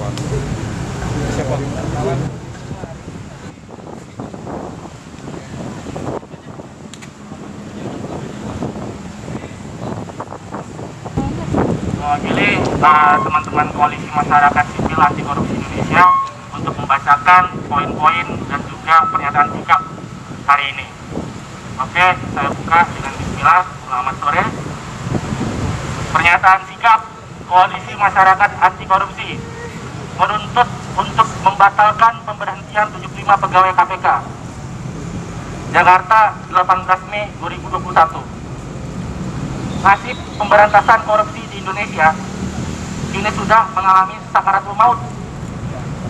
Siapa? Mewakili teman-teman koalisi masyarakat sipil anti korupsi Indonesia untuk membacakan poin-poin dan juga pernyataan sikap hari ini. Oke, saya buka dengan bismillah. Selamat sore. Pernyataan sikap koalisi masyarakat anti korupsi menuntut untuk membatalkan pemberhentian 75 pegawai KPK. Jakarta, 18 Mei 2021. Nasib pemberantasan korupsi di Indonesia ini sudah mengalami sakaratul maut.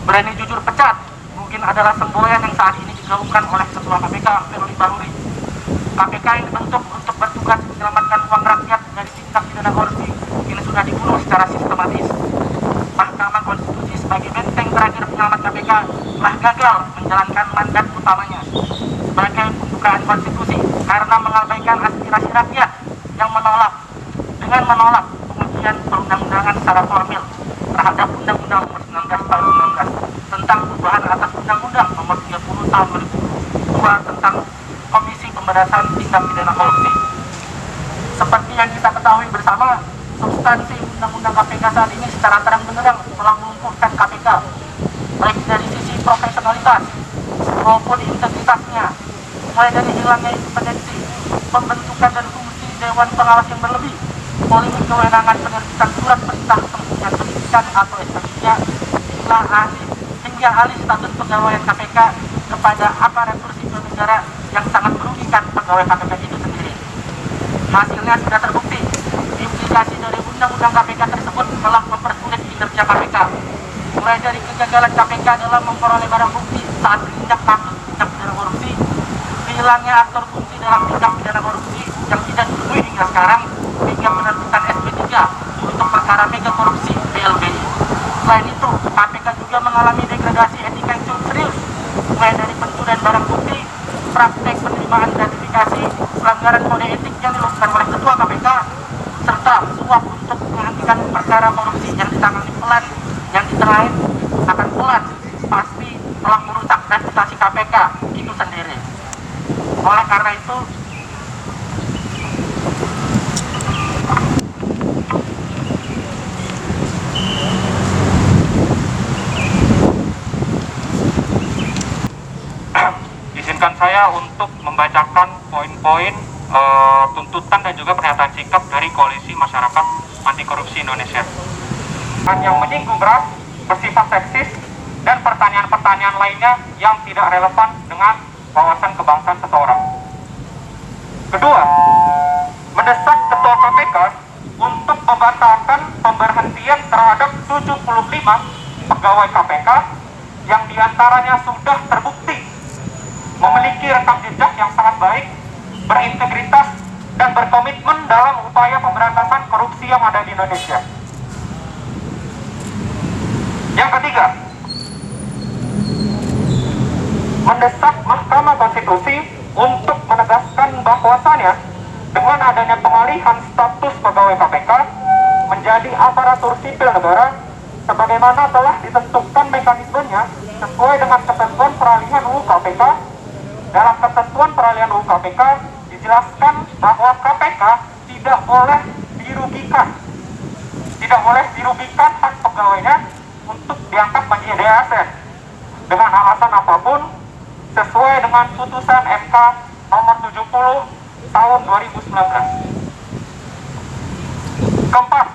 Berani jujur pecat mungkin adalah semboyan yang saat ini digaungkan oleh Ketua KPK Firly Bahuri. KPK yang dibentuk untuk bertugas menyelamatkan uang rakyat dari tindak pidana korupsi ini sudah dibunuh secara sistematis. Mahkamah Konstitusi sebagai benteng terakhir penyelamat KPK telah gagal menjalankan mandat utamanya sebagai pembukaan konstitusi karena mengabaikan aspirasi rakyat yang menolak pengujian perundang-undangan secara formil terhadap Undang-Undang Nomor 19 Tahun 2019 tentang perubahan atas Undang-Undang Nomor 30 Tahun 2002 tentang Komisi Pemberantasan Tindak Pidana Korupsi. Seperti yang kita ketahui bersama, substansi Undang-Undang KPK saat ini secara terang-benderang telah melumpuhkan KPK, baik dari sisi profesionalitas maupun integritasnya, mulai dari hilangnya independensi, pembentukan dan fungsi Dewan Pengawas yang berlebih, polemik kewenangan penerbitan surat perintah penghentian pendidikan atau SPP-nya, hingga alih status pegawai KPK kepada aparatur sipil negara yang sangat merugikan pegawai KPK itu sendiri. Hasilnya sudah terbukti. Implikasi dari Undang-Undang KPK tersebut telah mempersulit kinerja KPK, mulai dari kegagalan KPK dalam memperoleh barang bukti saat menindak kasus tindak pidana korupsi, hilangnya aktor kunci dalam tindak pidana korupsi yang tidak dipenuhi hingga sekarang, hingga penerbitan SP3 untuk perkara mega korupsi BLBI. Selain itu, KPK juga mengalami degradasi etika yang cukup serius, mulai dari pencurian barang bukti, praktek penerimaan gratifikasi, pelanggaran kode etik yang dilakukan oleh Ketua KPK, serta suap untuk menghentikan perkara korupsi yang ditangani pelan, yang diterahin akan pelan, pasti telah merusak reputasi KPK itu sendiri. Oleh karena itu, izinkan saya untuk membacakan poin-poin tuntutan dan juga pernyataan sikap dari Koalisi Masyarakat Anti Korupsi Indonesia. Yang menyinggung ras, bersifat seksis, dan pertanyaan-pertanyaan lainnya yang tidak relevan dengan wawasan kebangsaan seseorang. Kedua, mendesak Ketua KPK untuk membatalkan pemberhentian terhadap 75 pegawai KPK yang diantaranya sudah terbukti memiliki rekam jejak yang sangat baik, berintegritas, dan berkomitmen dalam upaya pemberantasan korupsi yang ada di Indonesia. Yang ketiga, mendesak Mahkamah Konstitusi untuk menegaskan bahwasannya dengan adanya pengalihan status pegawai KPK menjadi aparatur sipil negara sebagaimana telah ditentukan mekanismenya sesuai dengan ketentuan peralihan UU KPK. Dalam ketentuan peralihan UU KPK dijelaskan bahwa KPK tidak boleh dirugikan hak pegawainya untuk diangkat menjadi ASN dengan alasan apapun sesuai dengan putusan MK nomor 70 tahun 2019. Keempat,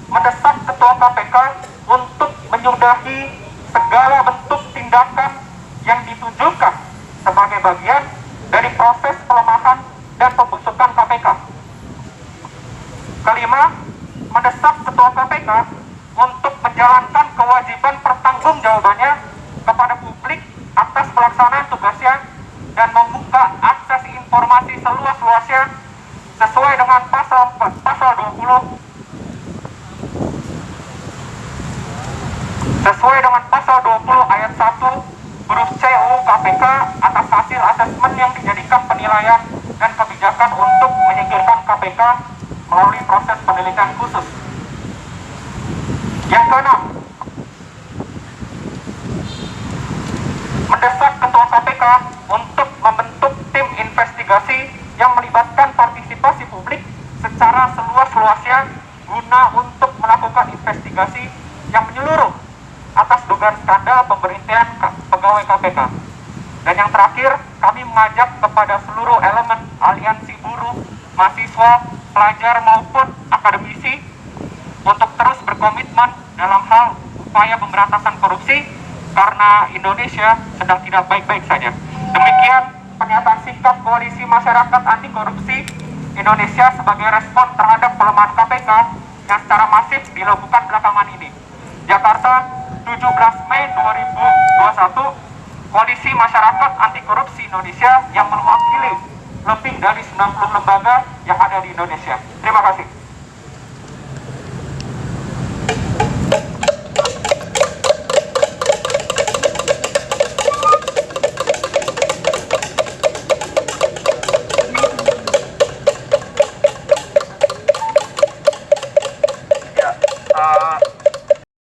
mendesak Ketua KPK untuk menyudahi segala bentuk tindakan yang ditujukan sebagai bagian dari proses pelemahan dan pembusukan KPK. Kelima, mendesak Ketua KPK untuk menjalankan kewajiban pertanggungjawabannya kepada publik atas pelaksanaan tugasnya dan membuka akses informasi seluas-luasnya sesuai dengan pasal 20 ayat 1 huruf C UU KPK atas hasil asesmen yang dijadikan penilaian dan kebijakan untuk menyingkirkan KPK melalui proses penelitian khusus. Yang keenam, KPK untuk membentuk tim investigasi yang melibatkan partisipasi publik secara seluas-luasnya guna untuk melakukan investigasi yang menyeluruh atas dugaan skandal pemberhentian pegawai KPK. Dan yang terakhir, kami mengajak kepada seluruh elemen aliansi buruh, mahasiswa, pelajar maupun akademisi untuk terus berkomitmen dalam hal upaya pemberantasan korupsi karena Indonesia sedang tidak baik-baik saja. Demikian pernyataan sikap Koalisi Masyarakat Anti Korupsi Indonesia sebagai respon terhadap pelemahan KPK yang secara masif dilakukan belakangan ini. Jakarta, 17 Mei 2021, Koalisi Masyarakat Anti Korupsi Indonesia yang mewakili lebih dari 90 lembaga yang ada di Indonesia. Terima kasih.